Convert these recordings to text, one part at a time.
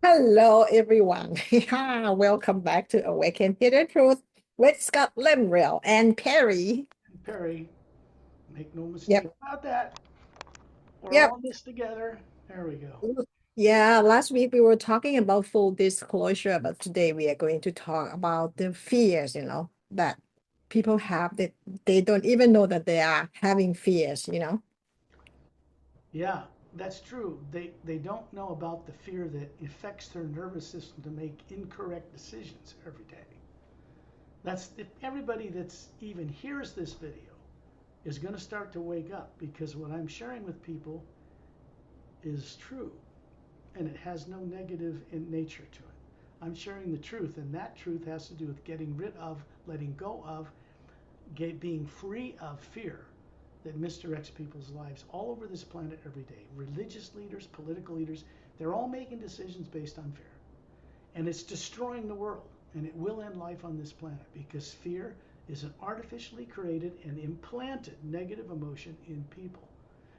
Hello, everyone. Welcome back to Awaken Hidden Truth with Scott Lemriel and Perry. Perry, make no mistake Yep, about that. We're yep. all in this together. There we go. Yeah, last week we were talking about full disclosure, but today we are going to talk about the fears, that people have that they don't even know that they are having fears. Yeah, that's true. They don't know about the fear that affects their nervous system to make incorrect decisions every day. That's if everybody that's even hears this video is going to start to wake up because what I'm sharing with people is true and it has no negative in nature to it. I'm sharing the truth, and that truth has to do with getting rid of, letting go of, being free of fear that misdirects people's lives all over this planet every day. Religious leaders, political leaders, they're all making decisions based on fear. And it's destroying the world. And it will end life on this planet because fear is an artificially created and implanted negative emotion in people.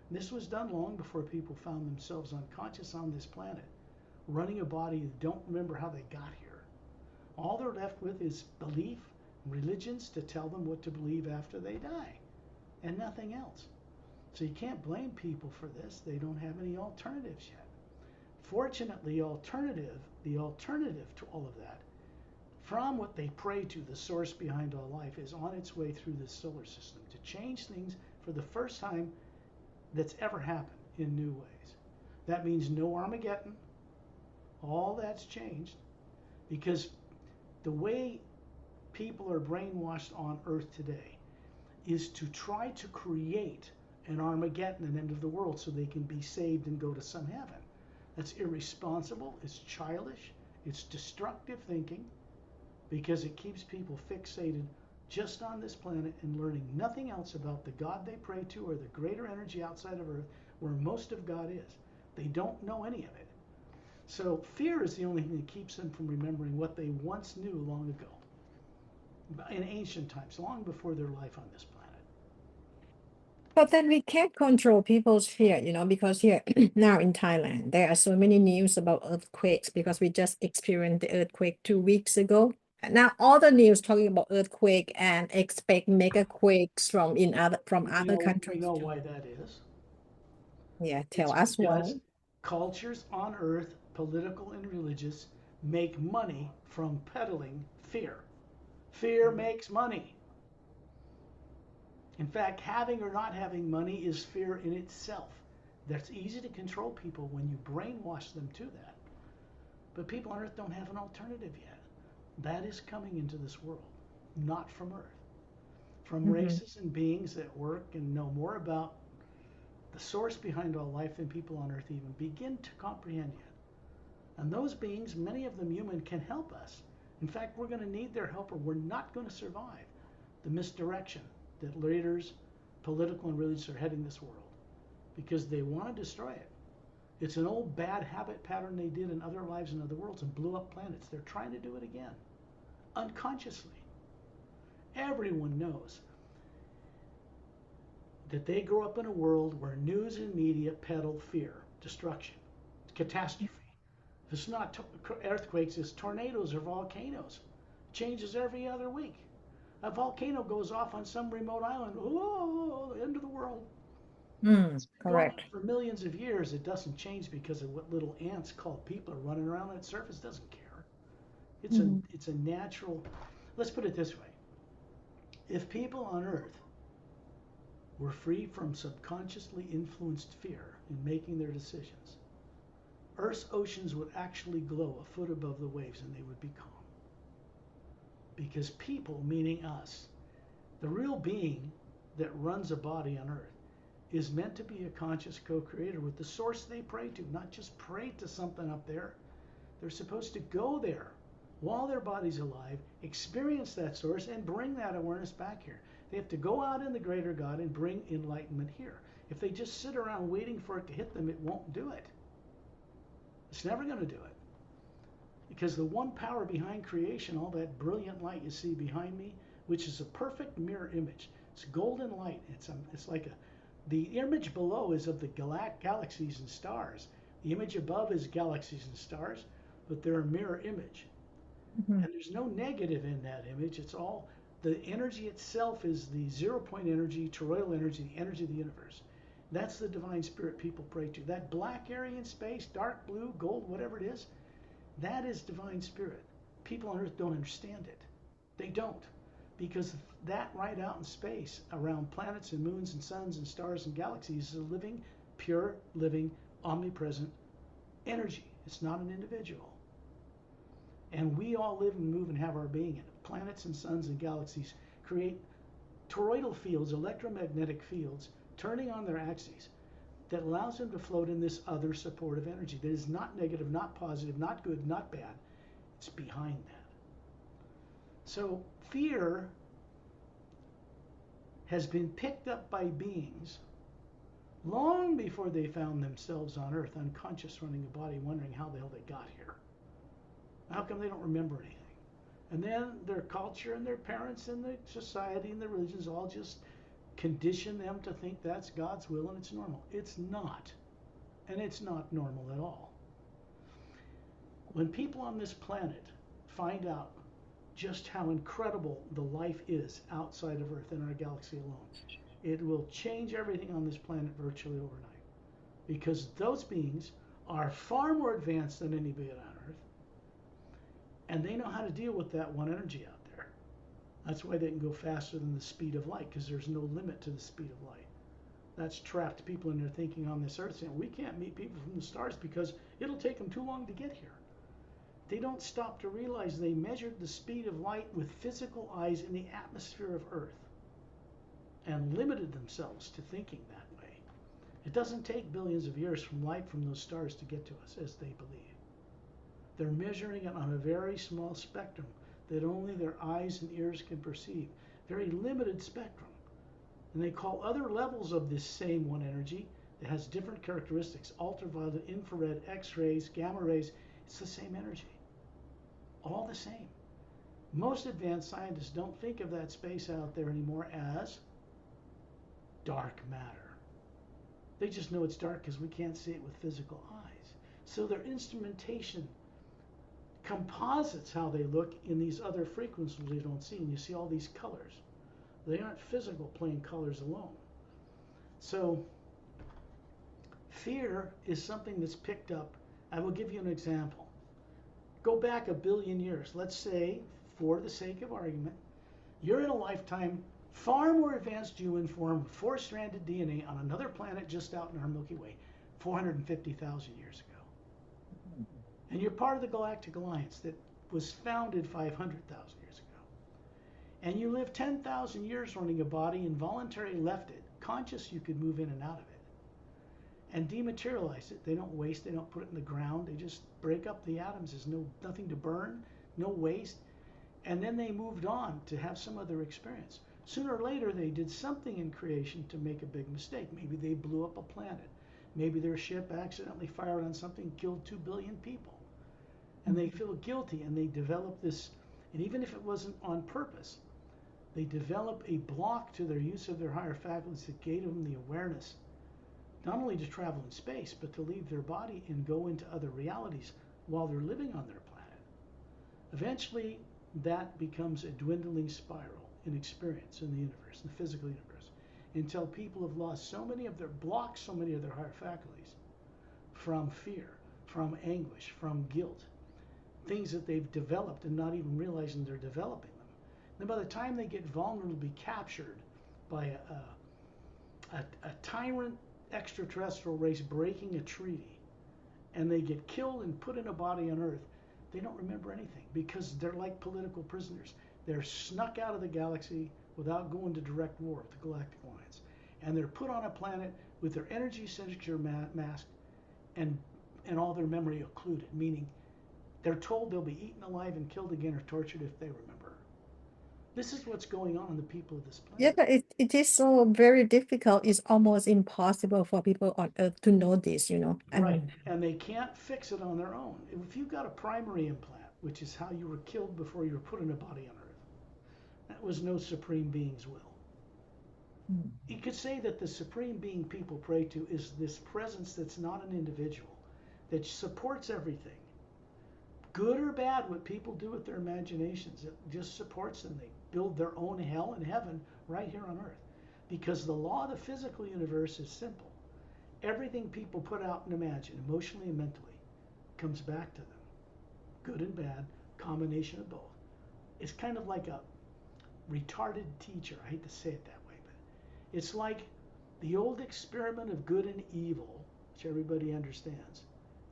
And this was done long before people found themselves unconscious on this planet, running a body that don't remember how they got here. All they're left with is belief, religions to tell them what to believe after they die, and nothing else. So you can't blame people for this. They don't have any alternatives yet. Fortunately, the alternative to all of that, from what they pray to, the source behind all life, is on its way through the solar system to change things for the first time that's ever happened in new ways. That means no Armageddon. All that's changed because the way people are brainwashed on Earth today is to try to create an Armageddon, an end of the world, so they can be saved and go to some heaven. That's irresponsible, it's childish, it's destructive thinking because it keeps people fixated just on this planet and learning nothing else about the God they pray to or the greater energy outside of Earth where most of God is. They don't know any of it. So fear is the only thing that keeps them from remembering what they once knew long ago in ancient times, long before their life on this planet. But then we can't control people's fear, because here now in Thailand, there are so many news about earthquakes because we just experienced the earthquake 2 weeks ago. And now all the news talking about earthquake and expect mega quakes from other We countries know too. why that is. Yeah, tell It's us because why. cultures on earth, political and religious, make money from peddling fear. Fear makes money. In fact, having or not having money is fear in itself. That's easy to control people when you brainwash them to that. But people on earth don't have an alternative yet. That is coming into this world, not from earth. From Mhm. races and beings that work and know more about the source behind all life than people on earth even begin to comprehend yet. And those beings, many of them human, can help us. In fact, we're going to need their help or we're not going to survive the misdirection that leaders, political and religious, are heading this world because they want to destroy it. It's an old bad habit pattern they did in other lives and other worlds and blew up planets. They're trying to do it again, unconsciously. Everyone knows that they grow up in a world where news and media peddle fear, destruction, catastrophe. If it's not earthquakes, it's tornadoes or volcanoes. Changes every other week. A volcano goes off on some remote island. Oh, the end of the world. It's been going on Correct. for millions of years. It doesn't change because of what little ants called people are running around on its surface. Doesn't care. Mhm. It's a natural. Let's put it this way: if people on Earth were free from subconsciously influenced fear in making their decisions, Earth's oceans would actually glow a foot above the waves and they would be calm. Because people, meaning us, the real being that runs a body on Earth, is meant to be a conscious co creator with the source they pray to, not just pray to something up there. They're supposed to go there while their body's alive, experience that source, and bring that awareness back here. They have to go out in the greater God and bring enlightenment here. If they just sit around waiting for it to hit them, it won't do it. It's never going to do it. Because the one power behind creation, all that brilliant light you see behind me, which is a perfect mirror image, it's golden light. It's like the image below is of the galaxies and stars. The image above is galaxies and stars. but they're a mirror image. Mhm. And there's no negative in that image. It's all the energy itself is the 0 point energy, toroidal energy, the energy of the universe. That's the divine spirit people pray to. That black area in space, dark blue, gold, whatever it is, that is divine spirit. People on earth don't understand it. They don't. Because that right out in space, around planets and moons and suns and stars and galaxies, is a living, pure, living, omnipresent energy. It's not an individual. And we all live and move and have our being in it. Planets and suns and galaxies create toroidal fields, electromagnetic fields, turning on their axes that allows them to float in this other supportive energy that is not negative, not positive, not good, not bad. It's behind that. So fear has been picked up by beings long before they found themselves on earth, unconscious, running a body, wondering how the hell they got here. How come they don't remember anything? And then their culture and their parents and the society and the religions all just condition them to think that's God's will and it's normal. It's not. And it's not normal at all. When people on this planet find out just how incredible the life is outside of Earth in our galaxy alone, it will change everything on this planet virtually overnight. Because those beings are far more advanced than anybody on Earth, and they know how to deal with that one energy out there. That's why they can go faster than the speed of light, because there's no limit to the speed of light. That's trapped people in their thinking on this earth saying, we can't meet people from the stars because it'll take them too long to get here. They don't stop to realize they measured the speed of light with physical eyes in the atmosphere of Earth and limited themselves to thinking that way. It doesn't take billions of years from light from those stars to get to us, as they believe. They're measuring it on a very small spectrum that only their eyes and ears can perceive. Very limited spectrum. And they call other levels of this same one energy that has different characteristics: ultraviolet, infrared, X-rays, gamma rays. It's the same energy. All the same. Most advanced scientists don't think of that space out there anymore as dark matter. They just know it's dark because we can't see it with physical eyes. So their instrumentation composites how they look in these other frequencies we don't see, and you see all these colors. They aren't physical plain colors alone. So fear is something that's picked up. I will give you an example. Go back a billion years. Let's say, for the sake of argument, you're in a lifetime far more advanced human form with four-stranded DNA on another planet just out in our Milky Way 450,000 years ago. And you're part of the Galactic Alliance that was founded 500,000 years ago. And you live 10,000 years running a body and voluntarily left it. Conscious, you could move in and out of it. And dematerialize it. They don't waste, they don't put it in the ground. They just break up the atoms. There's nothing to burn, no waste. And then they moved on to have some other experience. Sooner or later, they did something in creation to make a big mistake. Maybe they blew up a planet. Maybe their ship accidentally fired on something and killed 2 billion people. And they feel guilty, and they develop this, and even if it wasn't on purpose, they develop a block to their use of their higher faculties that gave them the awareness, not only to travel in space, but to leave their body and go into other realities while they're living on their planet. Eventually, that becomes a dwindling spiral in experience in the universe, in the physical universe, until people have lost so many of their blocks, so many of their higher faculties from fear, from anguish, from guilt, things that they've developed and not even realizing they're developing them. Then by the time they get vulnerable to be captured by a tyrant extraterrestrial race breaking a treaty, and they get killed and put in a body on Earth, they don't remember anything because they're like political prisoners. They're snuck out of the galaxy without going to direct war with the Galactic Alliance. And they're put on a planet with their energy signature masked and all their memory occluded, meaning they're told they'll be eaten alive and killed again or tortured if they remember. This is what's going on in the people of this Yeah, planet. but it is so very difficult. It's almost impossible for people on Earth to know this, you know. I Right. mean, And they can't fix it on their own. If you've got a primary implant, which is how you were killed before you were put in a body on Earth, that was no supreme being's will. mm, You could say that the supreme being people pray to is this presence that's not an individual, that supports everything, Good or bad, what people do with their imaginations, it just supports them. They build their own hell and heaven right here on earth. Because the law of the physical universe is simple. Everything people put out and imagine, emotionally and mentally, comes back to them. Good and bad, combination of both. It's kind of like a retarded teacher. I hate to say it that way, but it's like the old experiment of good and evil, which everybody understands,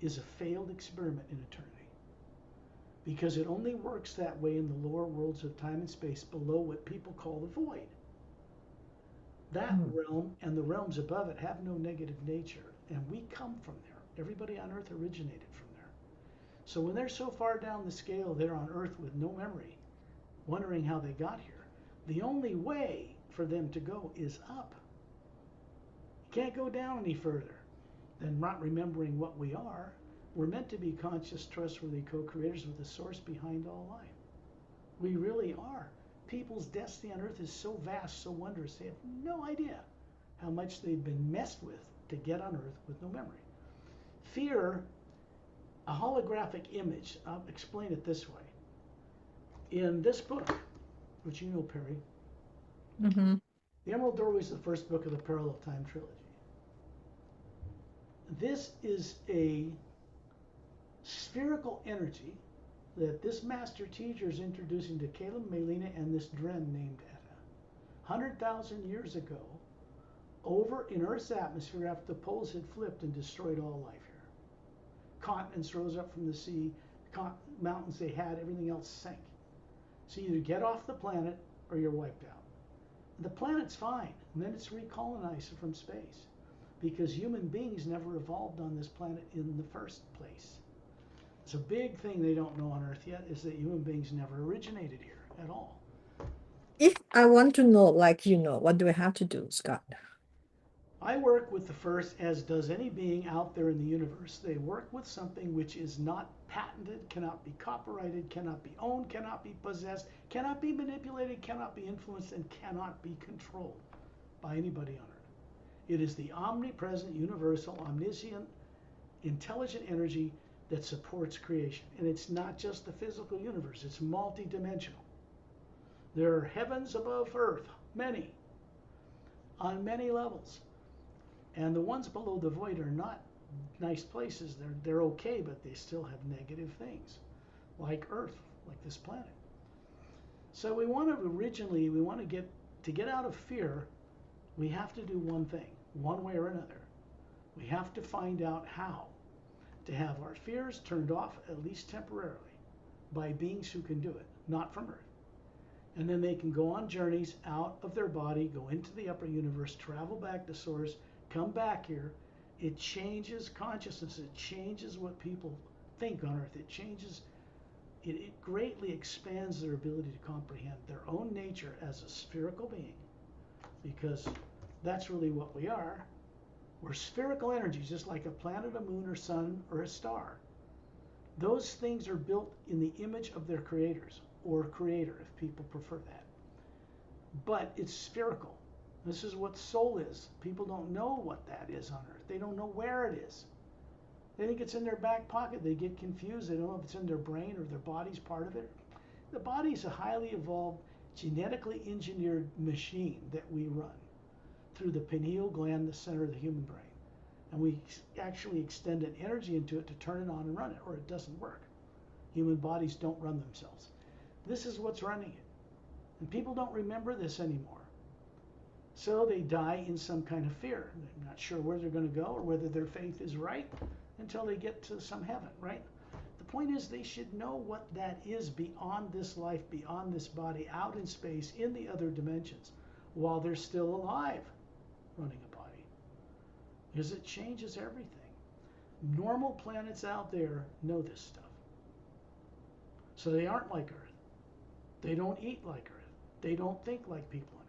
is a failed experiment in eternity. Because it only works that way in the lower worlds of time and space below what people call the void. That realm and the realms above it have no negative nature, and we come from there. Everybody on earth originated from there. So when they're so far down the scale, they're on earth with no memory, wondering how they got here. The only way for them to go is up. You can't go down any further than not remembering what we are. We're meant to be conscious, trustworthy co-creators with the source behind all life. We really are. People's destiny on earth is so vast, so wondrous, they have no idea how much they've been messed with to get on earth with no memory. Fear, a holographic image, I'll explain it this way. In this book, which you know, Pari, Mm-hmm. The Emerald Doorway is the first book of the Parallel Time Trilogy. This is a spherical energy that this master teacher is introducing to Caleb, Melina, and this Dren named Etta. 100,000 years ago, over in Earth's atmosphere after the poles had flipped and destroyed all life here. Continents rose up from the sea, mountains they had, everything else sank. So you either get off the planet or you're wiped out. The planet's fine, and then it's recolonized from space because human beings never evolved on this planet in the first place. It's a big thing they don't know on Earth yet is that human beings never originated here at all. If I want to know, like what do I have to do, Scott? I work with the first, as does any being out there in the universe. They work with something which is not patented, cannot be copyrighted, cannot be owned, cannot be possessed, cannot be manipulated, cannot be influenced, and cannot be controlled by anybody on Earth. It is the omnipresent, universal, omniscient, intelligent energy that supports creation. And it's not just the physical universe, it's multidimensional. There are heavens above earth, many, on many levels. And the ones below the void are not nice places. They're okay, but they still have negative things, like Earth, like this planet. So we want to get out of fear, we have to do one thing, one way or another. We have to find out how to have our fears turned off, at least temporarily, by beings who can do it, not from Earth. And then they can go on journeys out of their body, go into the upper universe, travel back to source, come back here. It changes consciousness. It changes what people think on Earth. It greatly expands their ability to comprehend their own nature as a spherical being, because that's really what we are. We're spherical energies, just like a planet, a moon, or sun, or a star. Those things are built in the image of their creators, or creator, if people prefer that. But it's spherical. This is what soul is. People don't know what that is on Earth. They don't know where it is. They think it's in their back pocket. They get confused. They don't know if it's in their brain or their body's part of it. The body is a highly evolved, genetically engineered machine that we run through the pineal gland, the center of the human brain. And we actually extend an energy into it to turn it on and run it, or it doesn't work. Human bodies don't run themselves. This is what's running it. And people don't remember this anymore. So they die in some kind of fear. They're not sure where they're going to go or whether their faith is right until they get to some heaven, right? The point is they should know what that is beyond this life, beyond this body, out in space, in the other dimensions, while they're still alive running a body. Because it changes everything. Normal planets out there know this stuff. So they aren't like Earth. They don't eat like Earth. They don't think like people on Earth.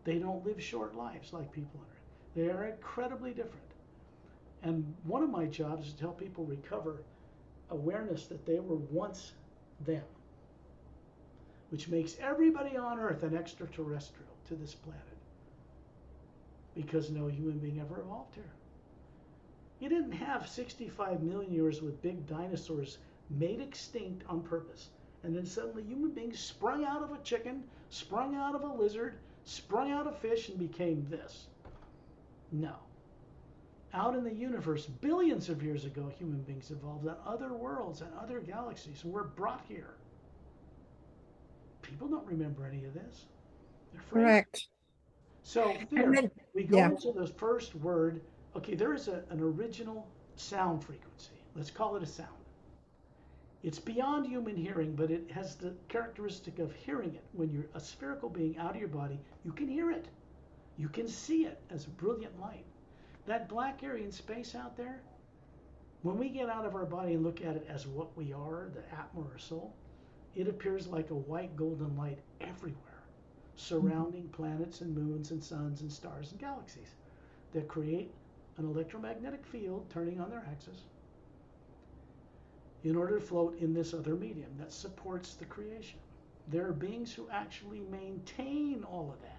They don't live short lives like people on Earth. They are incredibly different. And one of my jobs is to help people recover awareness that they were once them, which makes everybody on Earth an extraterrestrial to this planet, because no human being ever evolved here. You didn't have 65 million years with big dinosaurs made extinct on purpose. And then suddenly human beings sprung out of a chicken, sprung out of a lizard, sprung out of fish, and became this. No. Out in the universe, billions of years ago, human beings evolved on other worlds and other galaxies and were brought here. People don't remember any of this. They're afraid. Correct. So, And fear. then, We go yeah. into the first word. Okay, there is an original sound frequency. Let's call it a sound. It's beyond human hearing, but it has the characteristic of hearing it. When you're a spherical being out of your body, you can hear it. You can see it as a brilliant light. That black area in space out there, when we get out of our body and look at it as what we are, the atma or soul, it appears like a white golden light everywhere, surrounding planets and moons and suns and stars and galaxies that create an electromagnetic field turning on their axis in order to float in this other medium that supports the creation. There are beings who actually maintain all of that.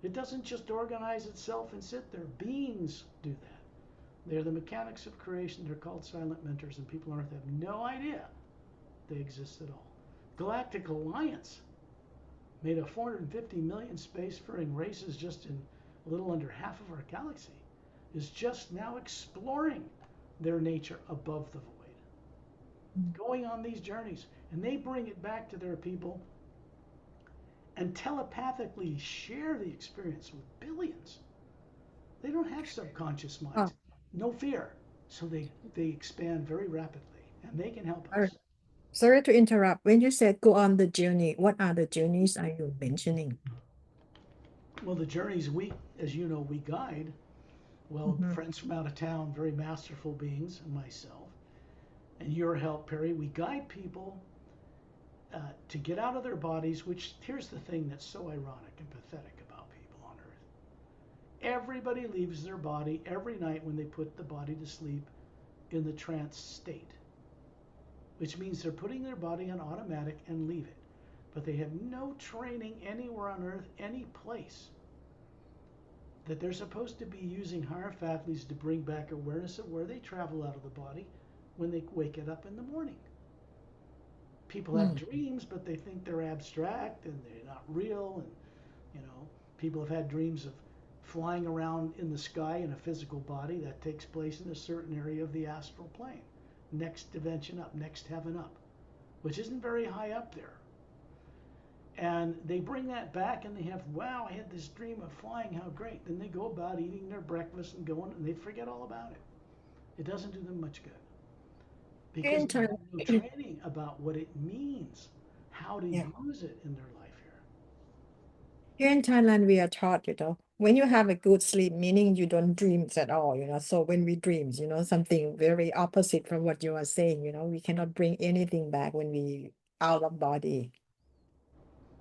It doesn't just organize itself and sit there. Beings do that. They're the mechanics of creation. They're called silent mentors, and people on Earth have no idea they exist at all. Galactic Alliance made of 450 million spacefaring races just in a little under half of our galaxy is just now exploring their nature above the void, going on these journeys, and they bring it back to their people and telepathically share the experience with billions. They don't have subconscious minds, Oh, no fear, so they expand very rapidly, and they can help sorry us. sorry to interrupt. When you said go on the journey, what are the journeys are you mentioning? Well, the journeys we, as you know, we guide. Well, Mhm. friends from out of town, very masterful beings, and myself, and your help, Perry, we guide people to get out of their bodies. Which here's the thing that's so ironic and pathetic about people on Earth: everybody leaves their body every night when they put the body to sleep in the trance state, which means they're putting their body on automatic and leave it. But they have no training anywhere on Earth, any place, that they're supposed to be using higher faculties to bring back awareness of where they travel out of the body when they wake it up in the morning. People have Mm. dreams, but they think they're abstract and they're not real. And, people have had dreams of flying around in the sky in a physical body that takes place in a certain area of the astral plane, next dimension up, next heaven up, which isn't very high up there. And they bring that back and they have, wow, I had this dream of flying, how great. Then they go about eating their breakfast and going, and they forget all about it. It doesn't do them much good Here because in they have Thailand, no training about what it means, how to yeah. use it in their life here. Here in Thailand, we are taught, when you have a good sleep, meaning you don't dream at all. So when we dreams, something very opposite from what you are saying, we cannot bring anything back when we out of body.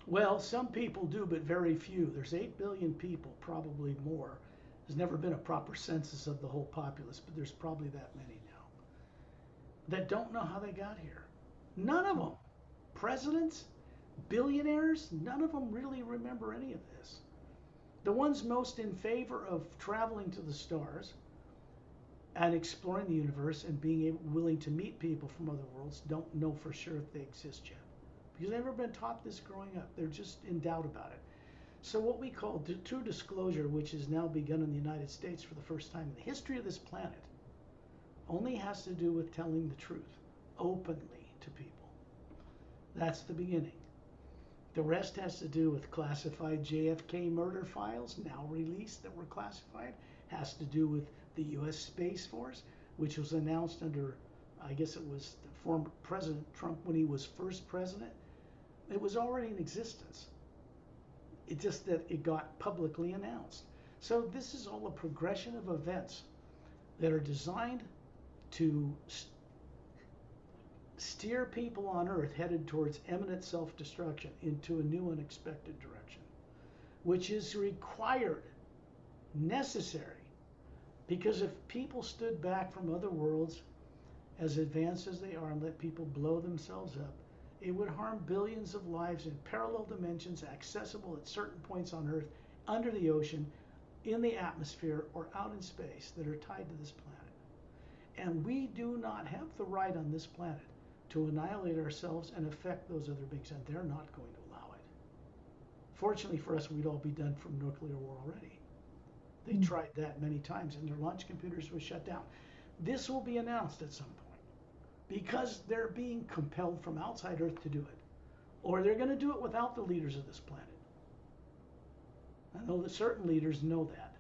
Well, some people do, but very few. There's 8 billion people, probably more. There's never been a proper census of the whole populace, but there's probably that many now that don't know how they got here. None of them. Presidents, billionaires, none of them really remember any of this. The ones most in favor of traveling to the stars and exploring the universe and being willing to meet people from other worlds don't know for sure if they exist yet, because they've never been taught this growing up. They're just in doubt about it. So what we call true disclosure, which has now begun in the United States for the first time in the history of this planet, only has to do with telling the truth openly to people. That's the beginning. The rest has to do with classified JFK murder files now released that were classified, has to do with the US Space Force, which was announced under, I guess it was the former President Trump when he was first president. It was already in existence. It just that it got publicly announced. So this is all a progression of events that are designed to steer people on Earth headed towards imminent self-destruction into a new unexpected direction, which is required, necessary, because if people stood back from other worlds as advanced as they are and let people blow themselves up, it would harm billions of lives in parallel dimensions accessible at certain points on Earth, under the ocean, in the atmosphere, or out in space that are tied to this planet. And we do not have the right on this planet to annihilate ourselves and affect those other beings, and they're not going to allow it. Fortunately for us, we'd all be done from nuclear war already. They tried that many times, and their launch computers were shut down. This will be announced at some point because they're being compelled from outside Earth to do it, or they're going to do it without the leaders of this planet. I know that certain leaders know that,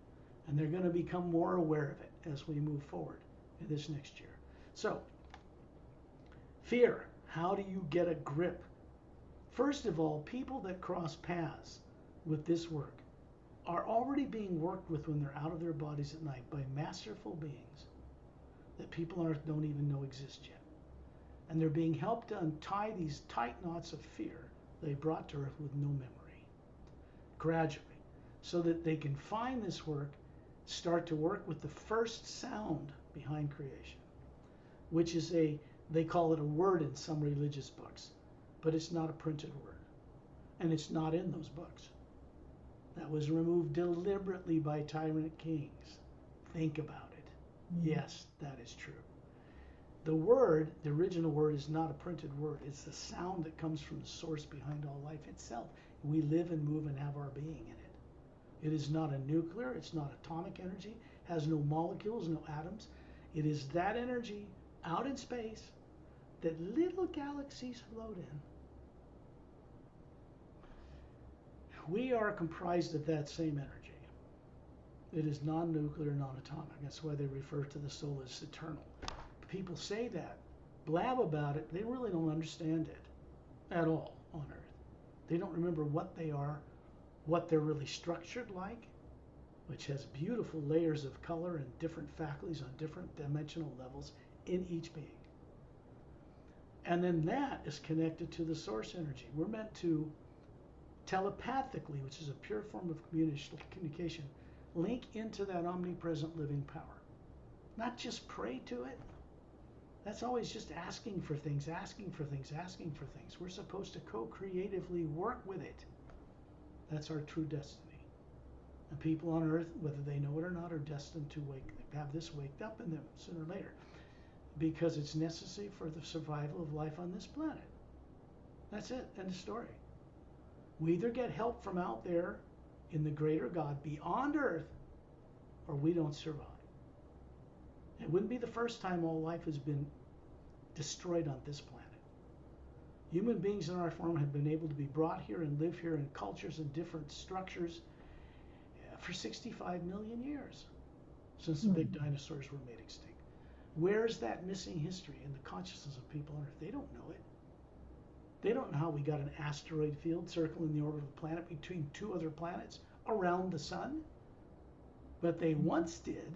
and they're going to become more aware of it as we move forward in this next year. So, fear. How do you get a grip? First of all, people that cross paths with this work are already being worked with when they're out of their bodies at night by masterful beings that people on Earth don't even know exist yet. And they're being helped to untie these tight knots of fear they brought to Earth with no memory, gradually, so that they can find this work, start to work with the first sound behind creation, which is they call it a word in some religious books, but it's not a printed word, and it's not in those books. That was removed deliberately by tyrant kings. Think about it. Yes, that is true. The word, the original word, is not a printed word. It's the sound that comes from the source behind all life itself. We live and move and have our being in it. It is not a nuclear, it's not atomic energy, has no molecules, no atoms. It is that energy out in space that little galaxies float in. We are comprised of that same energy. It is non-nuclear, non-atomic. That's why they refer to the soul as eternal. People say that, blab about it, they really don't understand it at all on Earth. They don't remember what they are, what they're really structured like, which has beautiful layers of color and different faculties on different dimensional levels in each being. And then that is connected to the source energy. We're meant to telepathically, which is a pure form of communication, link into that omnipresent living power. Not just pray to it. That's always just asking for things, asking for things, asking for things. We're supposed to co-creatively work with it. That's our true destiny. And people on Earth, whether they know it or not, are destined to have this waked up in them sooner or later, because it's necessary for the survival of life on this planet. That's it, end of story. We either get help from out there in the greater God beyond Earth, or we don't survive. It wouldn't be the first time all life has been destroyed on this planet. Human beings in our form have been able to be brought here and live here in cultures and different structures for 65 million years since the big dinosaurs were made extinct. Where's that missing history in the consciousness of people on Earth? They don't know it. They don't know how we got an asteroid field circling the orbit of the planet between two other planets around the sun. But they once did.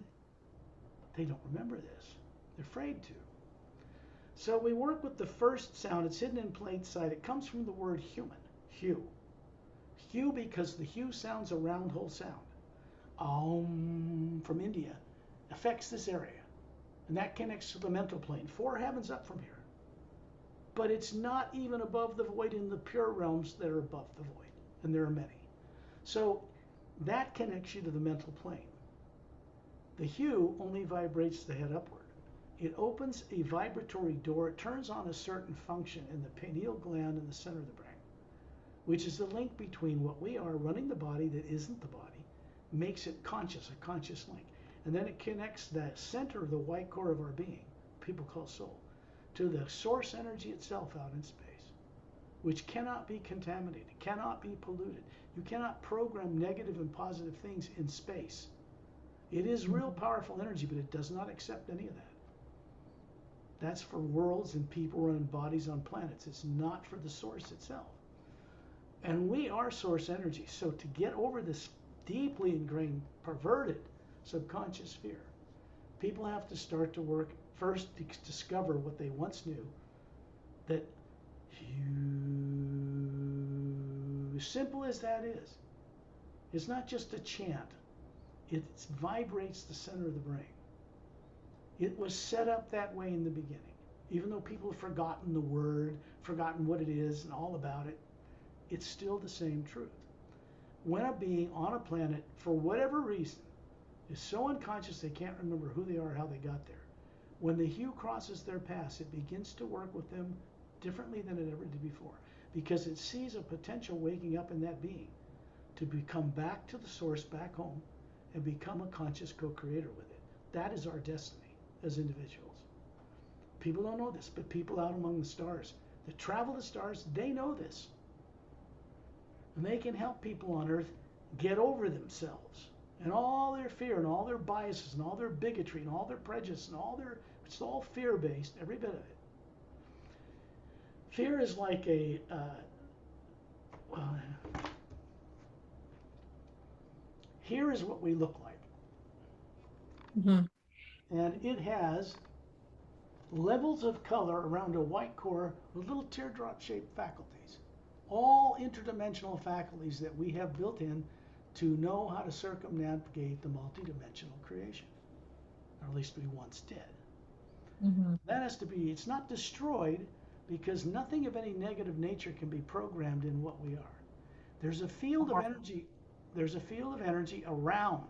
They don't remember this. They're afraid to. So we work with the first sound. It's hidden in plain sight. It comes from the word human, hue. Hue because the hue sounds a round hole sound. From India affects this area. And that connects to the mental plane, 4 heavens up from here. But it's not even above the void in the pure realms that are above the void. And there are many. So that connects you to the mental plane. The hue only vibrates the head upward. It opens a vibratory door. It turns on a certain function in the pineal gland in the center of the brain, which is the link between what we are running the body that isn't the body, makes it conscious, a conscious link. And then it connects the center of the white core of our being, people call soul, to the source energy itself out in space, which cannot be contaminated, cannot be polluted. You cannot program negative and positive things in space. It is real powerful energy, but it does not accept any of that. That's for worlds and people running bodies on planets. It's not for the source itself. And we are source energy. So to get over this deeply ingrained, perverted subconscious fear, people have to start to work first to discover what they once knew, that as simple as that is, it's not just a chant. It vibrates the center of the brain. It was set up that way in the beginning. Even though people have forgotten the word, forgotten what it is and all about it, it's still the same truth. When a being on a planet, for whatever reason, is so unconscious they can't remember who they are or how they got there, When the hue crosses their path, it begins to work with them differently than it ever did before because it sees a potential waking up in that being to become back to the source, back home, and become a conscious co-creator with it. That is our destiny as individuals. People don't know this, but people out among the stars that travel the stars, they know this. And they can help people on Earth get over themselves and all their fear and all their biases and all their bigotry and all their prejudice and all their, it's all fear-based, every bit of it. Fear is like a, here is what we look like. Mm-hmm. And it has levels of color around a white core with little teardrop-shaped faculties. All interdimensional faculties that we have built in to know how to circumnavigate the multidimensional creation. Or at least we once did. Mm-hmm. That has to be, it's not destroyed because nothing of any negative nature can be programmed in what we are. There's a field of energy, there's a field of energy around,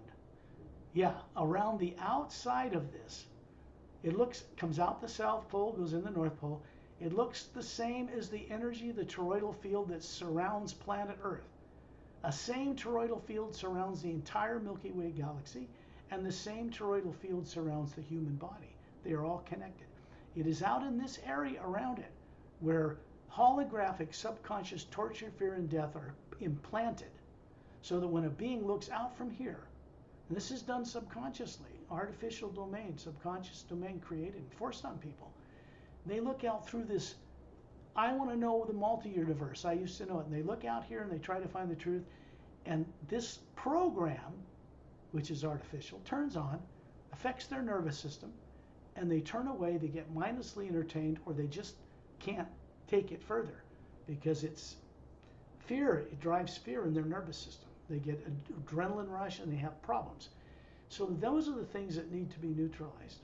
around the outside of this. It comes out the South Pole, goes in the North Pole. It looks the same as the energy, the toroidal field that surrounds planet Earth. A same toroidal field surrounds the entire Milky Way galaxy, and the same toroidal field surrounds the human body. They are all connected. It is out in this area around it where holographic subconscious torture, fear, and death are implanted so that when a being looks out from here, and this is done subconsciously, artificial domain, subconscious domain created and forced on people, they look out through this, I want to know the multi-universe, I used to know it, and they look out here and they try to find the truth, and this program, which is artificial, turns on, affects their nervous system, and they turn away, they get mindlessly entertained, or they just can't take it further because it's fear, it drives fear in their nervous system. They get an adrenaline rush and they have problems. So those are the things that need to be neutralized.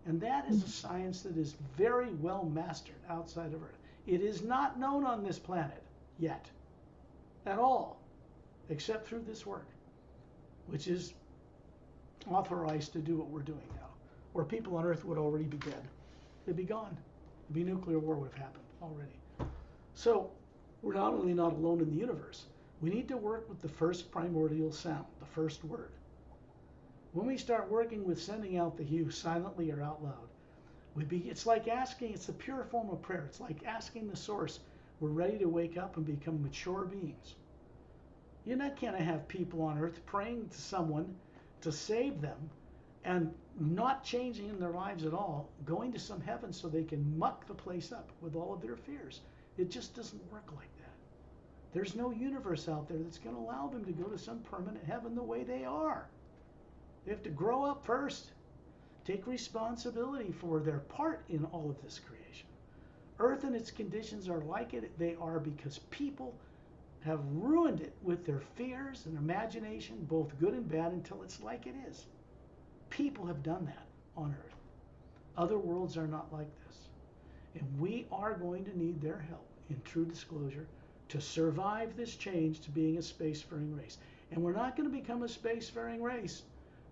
And that is a science that is very well mastered outside of Earth. It is not known on this planet yet at all, except through this work, which is authorized to do what we're doing now. Or people on Earth would already be dead. They'd be gone. There'd be nuclear war would have happened already. So we're not only not alone in the universe, we need to work with the first primordial sound, the first word. When we start working with sending out the hue silently or out loud, it's like asking, it's a pure form of prayer. It's like asking the source, we're ready to wake up and become mature beings. You're not going to have people on Earth praying to someone to save them and not changing in their lives at all, going to some heaven so they can muck the place up with all of their fears. It just doesn't work like that. There's no universe out there that's going to allow them to go to some permanent heaven the way they are. They have to grow up first, take responsibility for their part in all of this creation. Earth and its conditions are like it. They are because people have ruined it with their fears and imagination, both good and bad, until it's like it is. People have done that on Earth. Other worlds are not like this. And we are going to need their help in true disclosure to survive this change to being a spacefaring race. And we're not going to become a spacefaring race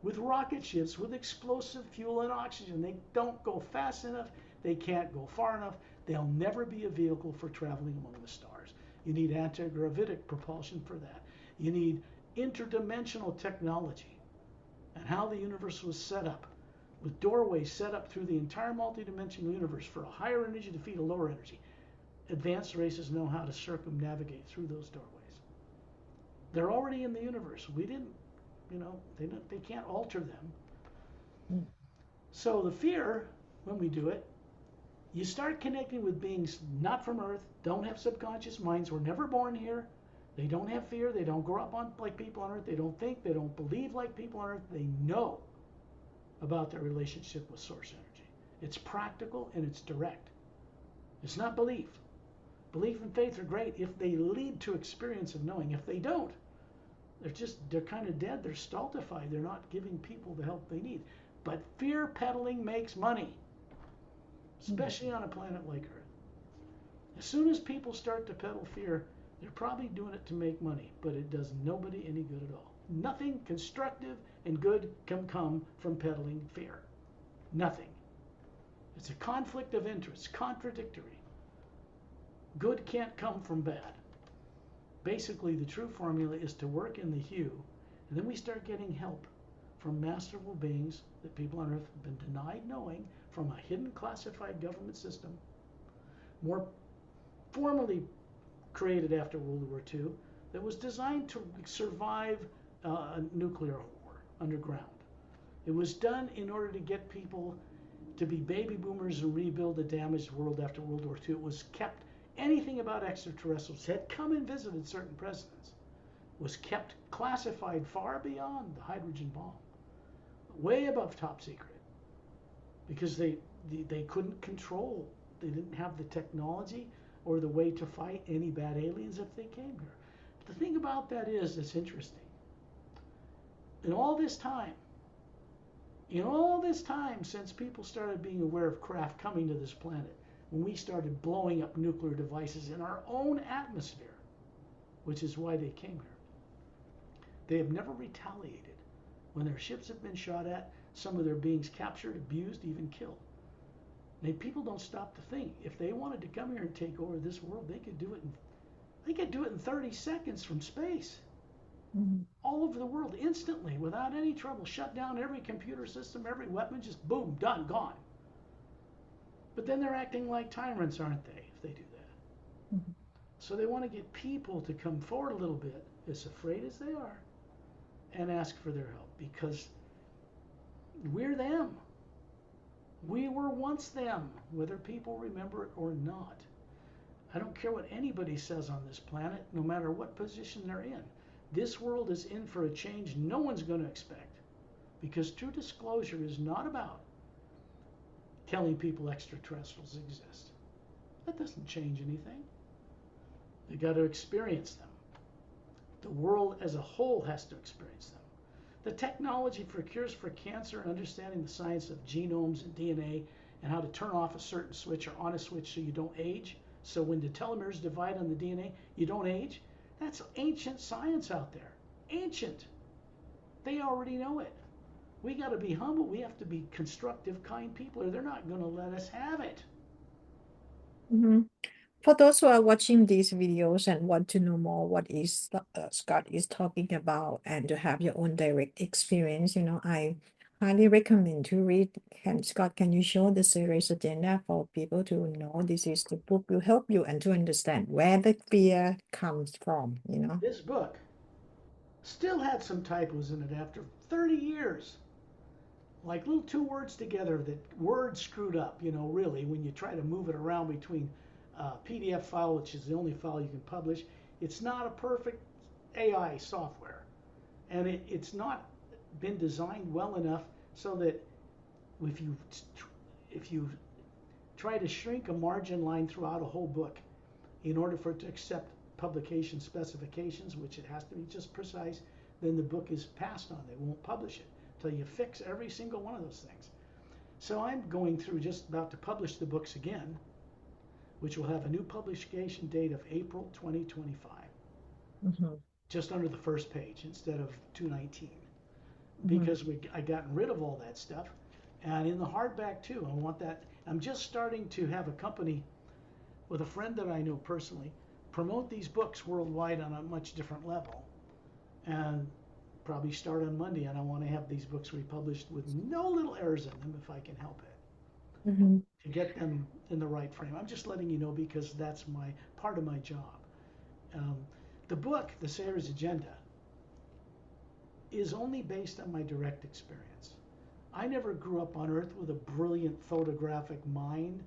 with rocket ships, with explosive fuel and oxygen. They don't go fast enough. They can't go far enough. They'll never be a vehicle for traveling among the stars. You need anti-gravitic propulsion for that. You need interdimensional technology and how the universe was set up, with doorways set up through the entire multidimensional universe for a higher energy to feed a lower energy. Advanced races know how to circumnavigate through those doorways. They're already in the universe. We didn't, they can't alter them. So the fear, when we do it, you start connecting with beings not from Earth, don't have subconscious minds, were never born here. They don't have fear. They don't grow up like people on Earth. They don't think. They don't believe like people on Earth. They know about their relationship with source energy. It's practical and it's direct. It's not belief. Belief and faith are great if they lead to experience of knowing. If they don't, they're kind of dead. They're stultified. They're not giving people the help they need. But fear peddling makes money, especially on a planet like Earth. As soon as people start to peddle fear, they're probably doing it to make money, but it does nobody any good at all. Nothing constructive and good can come from peddling fear. Nothing. It's a conflict of interest, contradictory. Good can't come from bad. Basically, the true formula is to work in the hue, and then we start getting help from masterful beings that people on earth have been denied knowing from a hidden classified government system, more formally created after World War II, that was designed to survive a nuclear war underground. It was done in order to get people to be baby boomers and rebuild a damaged world after World War II. It was kept, anything about extraterrestrials had come and visited certain presidents, was kept classified far beyond the hydrogen bomb, way above top secret, because they couldn't control, they didn't have the technology or the way to fight any bad aliens if they came here. But the thing about that is, it's interesting. In all this time since people started being aware of craft coming to this planet, when we started blowing up nuclear devices in our own atmosphere, which is why they came here, they have never retaliated. When their ships have been shot at, some of their beings captured, abused, even killed. And people don't stop to think. If they wanted to come here and take over this world, they could do it in 30 seconds from space. Mhm. All over the world, instantly, without any trouble. Shut down every computer system, every weapon, just boom, done, gone. But then they're acting like tyrants, aren't they, if they do that? Mhm. So they want to get people to come forward a little bit, as afraid as they are, and ask for their help, because we're them. We were once them, whether people remember it or not. I don't care what anybody says on this planet, no matter what position they're in. This world is in for a change no one's going to expect, because true disclosure is not about telling people extraterrestrials exist. That doesn't change anything. They got to experience them. The world as a whole has to experience them. The technology for cures for cancer, understanding the science of genomes and DNA, and how to turn off a certain switch or on a switch so you don't age. So when the telomeres divide on the DNA, you don't age. That's ancient science out there. Ancient. They already know it. We got to be humble. We have to be constructive, kind people, or they're not going to let us have it. Mhm. For those who are watching these videos and want to know more what is Scott is talking about and to have your own direct experience, I highly recommend to read. Scott, can you show the series agenda for people to know this is the book will help you and to understand where the fear comes from? This book still had some typos in it after 30 years. Like little two words together that words screwed up, really, when you try to move it around between PDF file, which is the only file you can publish. It's not a perfect AI software, and it's not been designed well enough so that if you try to shrink a margin line throughout a whole book in order for it to accept publication specifications, which it has to be just precise, then the book is passed on. They won't publish it until you fix every single one of those things. So I'm going through, just about to publish the books again, which will have a new publication date of April 2025, Mhm. just under the first page instead of 219, Mhm. because I gotten rid of all that stuff. And in the hardback too, I want that. I'm just starting to have a company with a friend that I know personally promote these books worldwide on a much different level, and probably start on Monday. And I want to have these books republished with no little errors in them if I can help it, Mhm. to get them in the right frame. I'm just letting you know because that's my part of my job. Um, the book, The Sayer's Agenda, is only based on my direct experience. I never grew up on Earth with a brilliant photographic mind,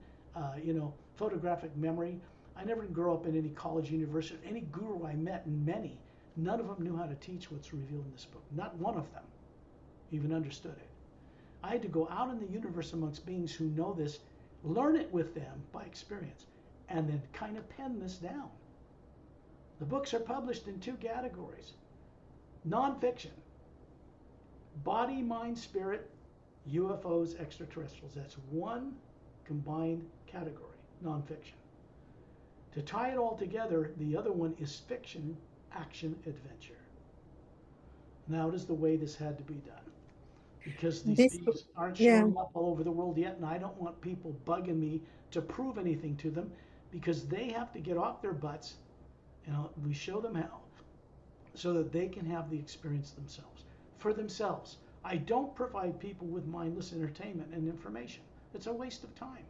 photographic memory. I never grew up in any college, university, any guru I met, and many, none of them knew how to teach what's revealed in this book. Not one of them even understood it. I had to go out in the universe amongst beings who know this, learn it with them by experience, and then kind of pen this down. The books are published in two categories: nonfiction, body, mind, spirit, UFOs, extraterrestrials. That's one combined category, nonfiction. To tie it all together, the other one is fiction, action, adventure. Now, it is the way this had to be done. because these This book, beings aren't yeah, showing up all over the world yet, and I don't want people bugging me to prove anything to them because they have to get off their butts. You know, we show them how so that they can have the experience themselves for themselves. I don't provide people with mindless entertainment and information. It's a waste of time.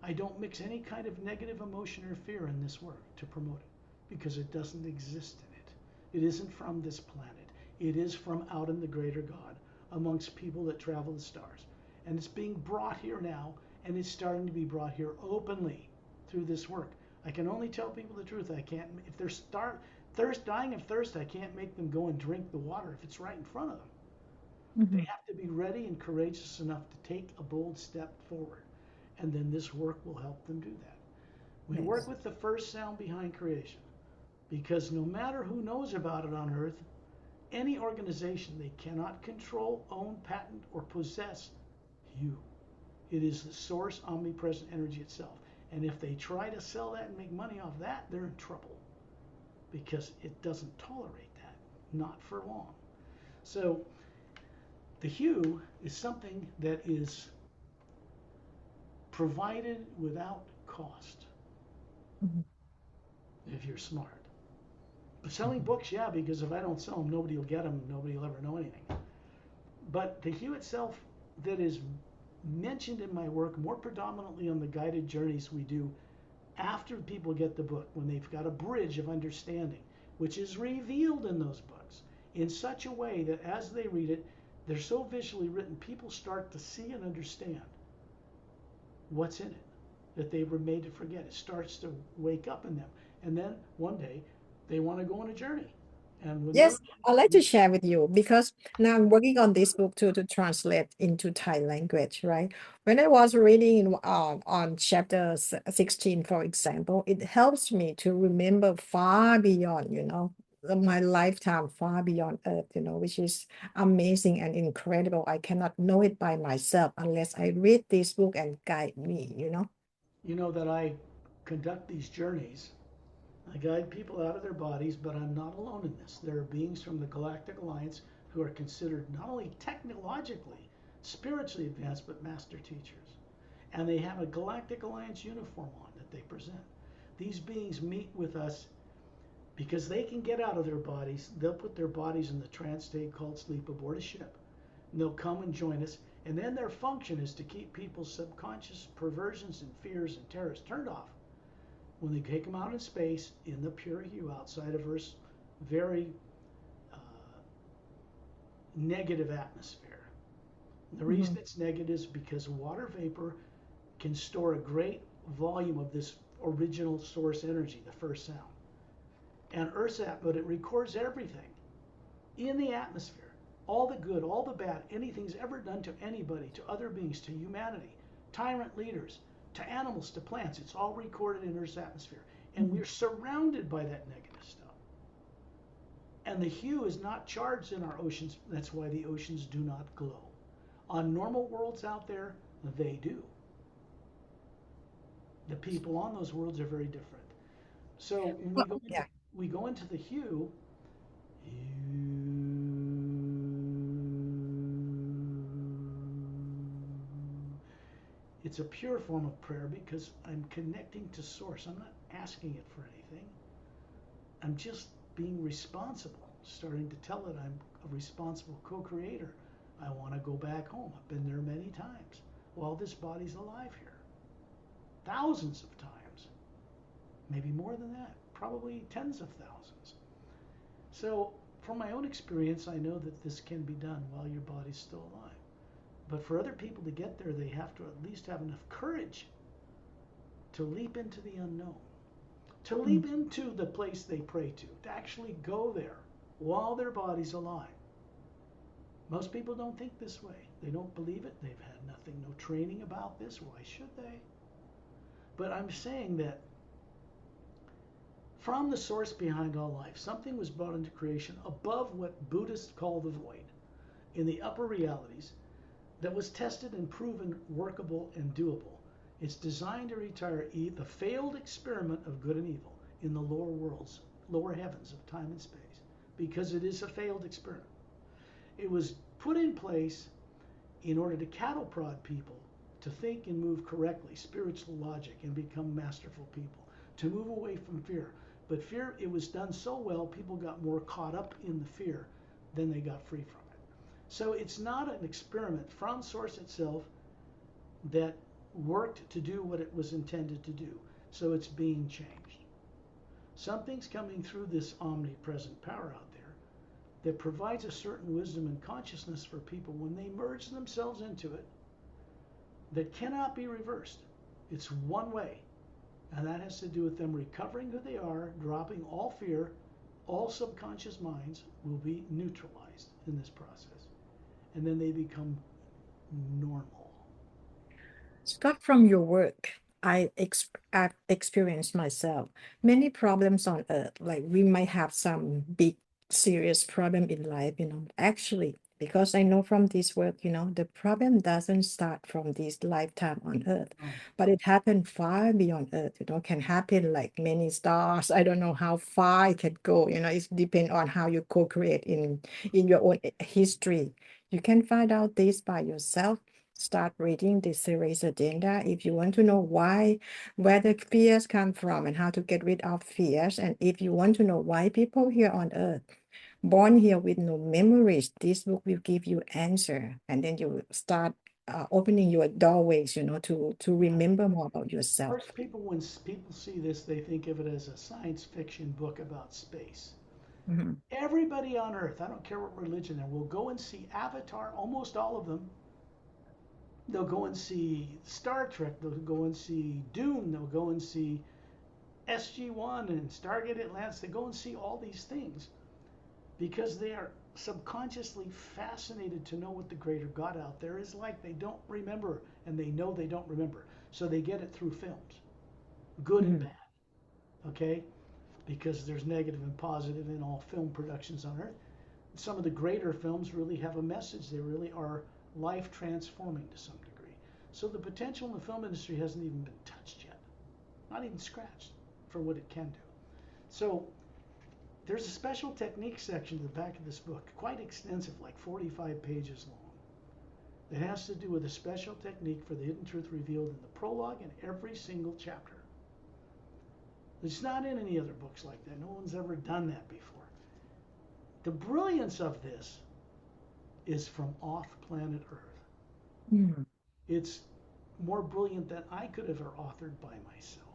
I don't mix any kind of negative emotion or fear in this work to promote it because it doesn't exist in it. It isn't from this planet. It is from out in the greater God amongst people that travel the stars. And it's being brought here now, and it's starting to be brought here openly through this work. I can only tell people the truth. I can't, if they're dying of thirst, I can't make them go and drink the water if it's right in front of them. They mhm, have to be ready and courageous enough to take a bold step forward. And then this work will help them do that. We work yes. with the first sound behind creation because no matter who knows about it on earth, any organization they cannot control, own, patent, or possess you. It is the source, omnipresent energy itself. And if they try to sell that and make money off that, they're in trouble because it doesn't tolerate that, not for long. So the hue is something that is provided without cost Mhm, if you're smart. But selling mhm, books, yeah, because if I don't sell them, nobody will get them, nobody will ever know anything. But the hue itself that is mentioned in my work more predominantly on the guided journeys we do after people get the book, when they've got a bridge of understanding, which is revealed in those books in such a way that as they read it, they're so visually written, people start to see and understand what's in it that they were made to forget. It starts to wake up in them. And then one day they want to go on a journey. And when they're yes, I'd like to share with you because now I'm working on this book too to translate into Thai language, right? When I was reading on chapter 16, for example, it helps me to remember far beyond, my lifetime, far beyond Earth, which is amazing and incredible. I cannot know it by myself unless I read this book and guide me. you know that I conduct these journeys. I guide people out of their bodies, but I'm not alone in this. There are beings from the Galactic Alliance who are considered not only technologically, spiritually advanced, but master teachers. And they have a Galactic Alliance uniform on that they present. These beings meet with us because they can get out of their bodies. They'll put their bodies in the trance state called sleep aboard a ship. And they'll come and join us. And then their function is to keep people's subconscious perversions and fears and terrors turned off when they take them out in space in the pure hue outside of Earth's very uh, negative atmosphere. The reason Mhm. it's negative is because water vapor can store a great volume of this original source energy, the first sound. And Earth's but it records everything in the atmosphere. All the good, all the bad, anything's ever done to anybody, to other beings, to humanity, tyrant leaders, to animals, to plants. It's all recorded in Earth's atmosphere. And Mhm. we're surrounded by that negative stuff. And the hue is not charged in our oceans. That's why the oceans do not glow. On normal worlds out there, they do. The people on those worlds are very different. So when Well, yeah. we go into the hue, it's a pure form of prayer because I'm connecting to source. I'm not asking it for anything. I'm just being responsible, starting to tell it I'm a responsible co-creator. I want to go back home. I've been there many times while this body's alive here. Thousands of times. Maybe more than that. Probably tens of thousands. So from my own experience, I know that this can be done while your body's still alive. But for other people to get there, they have to at least have enough courage to leap into the unknown, to Mm. leap into the place they pray to actually go there while their body's alive. Most people don't think this way. They don't believe it. They've had nothing, no training about this. Why should they? But I'm saying that from the source behind all life, something was brought into creation above what Buddhists call the void, in the upper realities, that was tested and proven workable and doable. It's designed to retire the failed experiment of good and evil in the lower worlds, lower heavens of time and space, because it is a failed experiment. It was put in place in order to cattle prod people to think and move correctly, spiritual logic, and become masterful people, to move away from fear. But fear, it was done so well, people got more caught up in the fear than they got free from it. So it's not an experiment from source itself that worked to do what it was intended to do. So it's being changed. Something's coming through this omnipresent power out there that provides a certain wisdom and consciousness for people when they merge themselves into it that cannot be reversed. It's one way, and that has to do with them recovering who they are, dropping all fear. All subconscious minds will be neutralized in this process, and then they become normal. Scott, from your work, I've experienced myself many problems on earth. Like we might have some big, serious problem in life, Actually, because I know from this work, the problem doesn't start from this lifetime on earth, Oh, but it happened far beyond earth, can happen like many stars. I don't know how far it can go, it depends on how you co-create in your own history. You can find out this by yourself. Start reading the series agenda if you want to know where the fears come from and how to get rid of fears. And if you want to know why people here on earth born here with no memories, this book will give you answer. And then you start opening your doorways, to yeah. remember more about yourself. First, when people see this, they think of it as a science fiction book about space. Mhm. Everybody on Earth, I don't care what religion they're, will go and see Avatar, almost all of them. They'll go and see Star Trek, they'll go and see Dune, they'll go and see SG-1 and Stargate Atlantis. They go and see all these things because they are subconsciously fascinated to know what the greater God out there is like. They don't remember, and they know they don't remember. So they get it through films, good and Mhm. bad, okay? Because there's negative and positive in all film productions on Earth. Some of the greater films really have a message. They really are life transforming to some degree. So the potential in the film industry hasn't even been touched yet, not even scratched for what it can do. So there's a special technique section at the back of this book, quite extensive, like 45 pages long, that has to do with a special technique for the hidden truth revealed in the prologue and every single chapter. It's not in any other books like that. No one's ever done that before. The brilliance of this is from off planet Earth. Mhm. It's more brilliant than I could have ever authored by myself.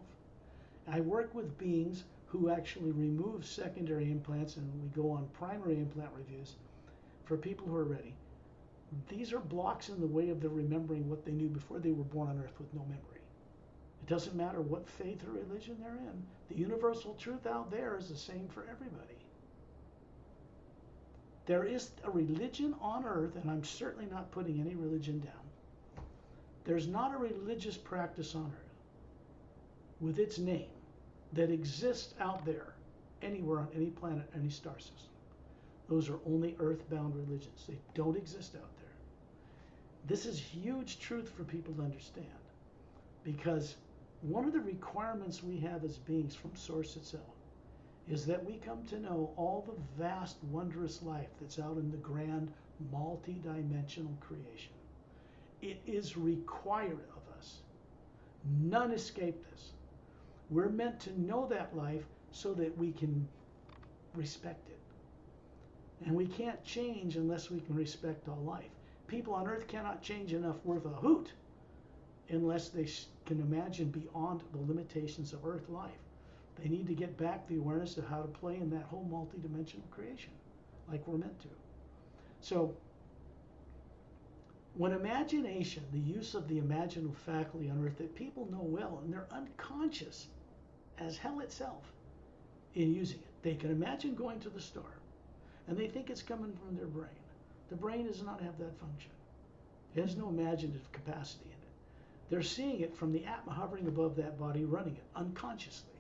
I work with beings who actually remove secondary implants, and we go on primary implant reviews for people who are ready. These are blocks in the way of their remembering what they knew before they were born on Earth with no memory. It doesn't matter what faith or religion they're in. The universal truth out there is the same for everybody. There is a religion on Earth, and I'm certainly not putting any religion down. There's not a religious practice on Earth with its name that exists out there anywhere on any planet, any star system. Those are only earthbound religions. They don't exist out there. This is huge truth for people to understand because one of the requirements we have as beings from Source itself is that we come to know all the vast, wondrous life that's out in the grand, multi-dimensional creation. It is required of us. None escape this. We're meant to know that life so that we can respect it. And we can't change unless we can respect all life. People on Earth cannot change enough worth a hoot unless they can imagine beyond the limitations of Earth life. They need to get back the awareness of how to play in that whole multidimensional creation like we're meant to. So when imagination, the use of the imaginative faculty on Earth that people know well, and they're unconscious as hell itself in using it. They can imagine going to the store, and they think it's coming from their brain. The brain does not have that function. It has no imaginative capacity in it. They're seeing it from the atma hovering above that body, running it unconsciously.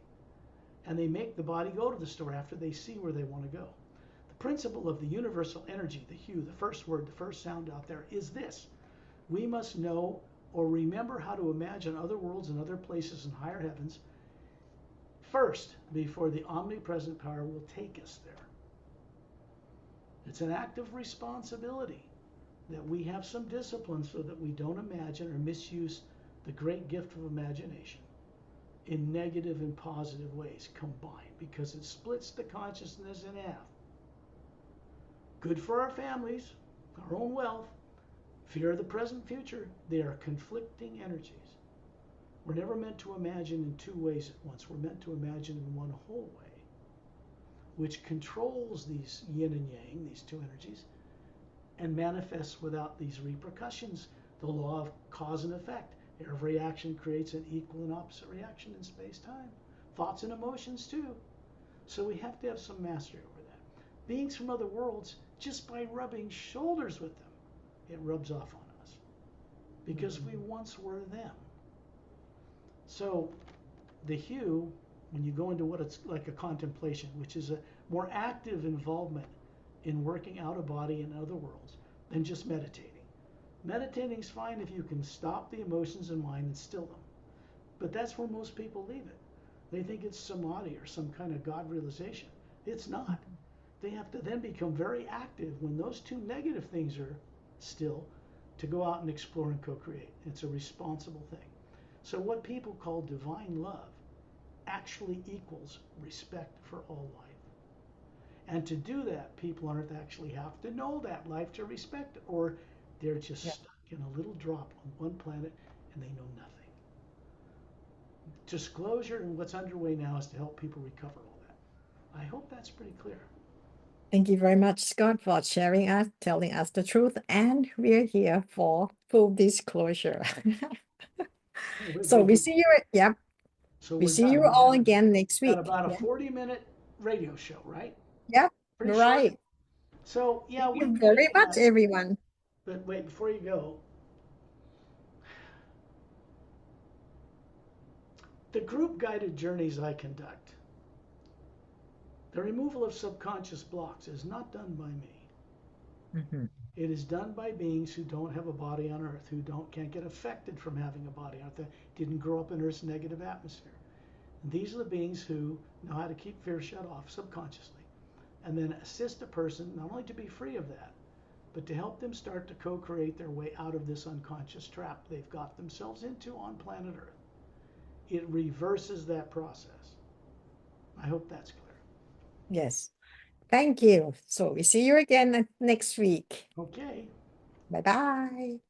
And they make the body go to the store after they see where they want to go. The principle of the universal energy, the hue, the first word, the first sound out there is this. We must know or remember how to imagine other worlds and other places and higher heavens first before the omnipresent power will take us there. It's an act of responsibility that we have some discipline so that we don't imagine or misuse the great gift of imagination in negative and positive ways combined, because it splits the consciousness in half. Good for our families, our own wealth, fear of the present future. They are conflicting energies. We're never meant to imagine in two ways at once. We're meant to imagine in one whole way, which controls these yin and yang, these two energies, and manifests without these repercussions. The law of cause and effect. Every action creates an equal and opposite reaction in space-time. Thoughts and emotions too. So we have to have some mastery over that. Beings from other worlds, just by rubbing shoulders with them, it rubs off on us. Because we once were them. So the hue, when you go into what it's like a contemplation, which is a more active involvement in working out of body in other worlds than just meditating. Meditating is fine if you can stop the emotions in mind and still them. But that's where most people leave it. They think it's samadhi or some kind of God realization. It's not. They have to then become very active when those two negative things are still, to go out and explore and co-create. It's a responsible thing. So what people call divine love actually equals respect for all life. And to do that, people aren't actually have to know that life to respect it, or they're just Yeah. stuck in a little drop on one planet and they know nothing. Disclosure and what's underway now is to help people recover all that. I hope that's pretty clear. Thank you very much, Scott, for sharing us, telling us the truth, and we're here for full disclosure. Hey, we're So good. we see you, yeah, So we we're see done. you all again next Got week. about a Yeah, 40-minute radio show, right? yeah, Pretty short. right. So yeah, Thank we you could very much, everyone. but wait, before you go, the group guided journeys I conduct, the removal of subconscious blocks is not done by me. Mhm. It is done by beings who don't have a body on Earth, who can't get affected from having a body on Earth, that didn't grow up in Earth's negative atmosphere. And these are the beings who know how to keep fear shut off subconsciously, and then assist a person not only to be free of that, but to help them start to co-create their way out of this unconscious trap they've got themselves into on planet Earth. It reverses that process. I hope that's clear. Yes. Thank you. So we see you again next week. Okay. Bye bye.